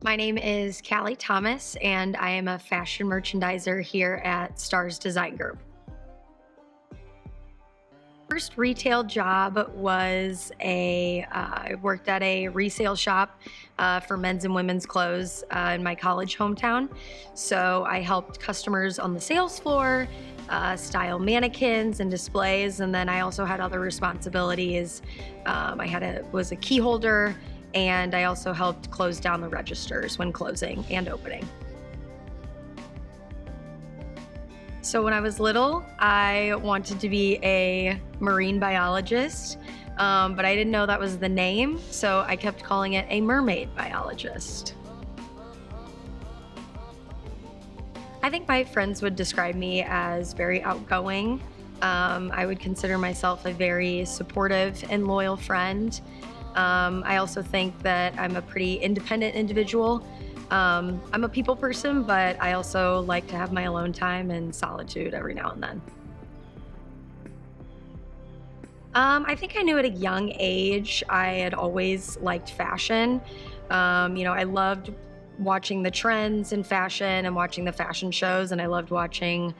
My name is Callie Thomas, and I am a fashion merchandiser here at Stars Design Group. First retail job was I worked at a resale shop for men's and women's clothes in my college hometown. So I helped customers on the sales floor, style mannequins and displays, and then I also had other responsibilities. Was a key holder, and I also helped close down the registers when closing and opening. So when I was little, I wanted to be a marine biologist, but I didn't know that was the name, so I kept calling it a mermaid biologist. I think my friends would describe me as very outgoing. I would consider myself a very supportive and loyal friend. I also think that I'm a pretty independent individual. I'm a people person, but I also like to have my alone time and solitude every now and then. I think I knew at a young age I had always liked fashion. I loved watching the trends in fashion and watching the fashion shows, and I loved watching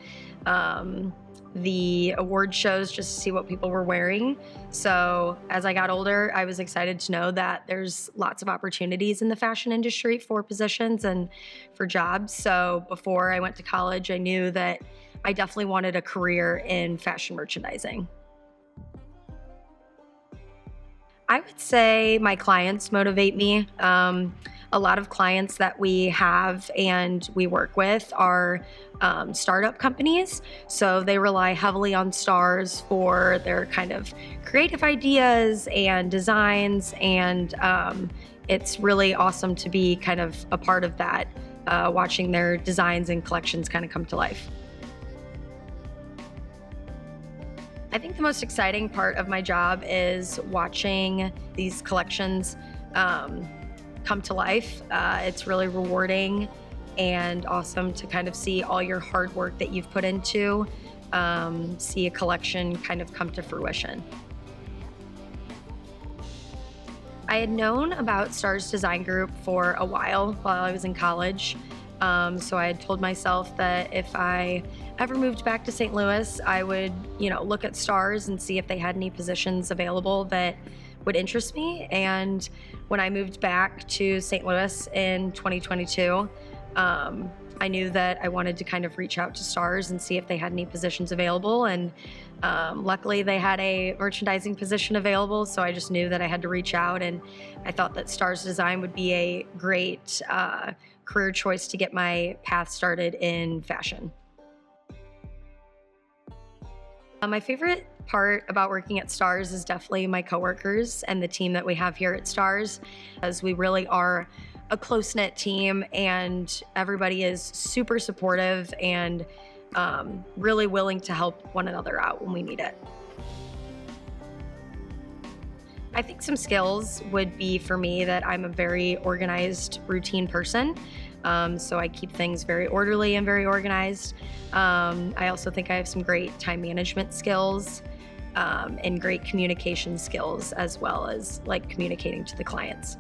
the award shows just to see what people were wearing. So as I got older, I was excited to know that there's lots of opportunities in the fashion industry for positions and for jobs. So before I went to college, I knew that I definitely wanted a career in fashion merchandising. I would say my clients motivate me. A lot of clients that we have and we work with are startup companies. So they rely heavily on stars for their kind of creative ideas and designs. And it's really awesome to be kind of a part of that, watching their designs and collections kind of come to life. I think the most exciting part of my job is watching these collections come to life. It's really rewarding and awesome to kind of see all your hard work that you've put into, see a collection kind of come to fruition. I had known about Stars Design Group for a while I was in college. So I had told myself that if I ever moved back to St. Louis, I would, look at Stars and see if they had any positions available that would interest me. And when I moved back to St. Louis in 2022, I knew that I wanted to kind of reach out to Stars and see if they had any positions available. And luckily they had a merchandising position available, so I just knew that I had to reach out, and I thought that Stars Design would be a great career choice to get my path started in fashion. My favorite part about working at Stars is definitely my coworkers and the team that we have here at Stars, as we really are a close-knit team and everybody is super supportive and really willing to help one another out when we need it. I think some skills would be for me that I'm a very organized, routine person. So I keep things very orderly and very organized. I also think I have some great time management skills and great communication skills, as well as like communicating to the clients.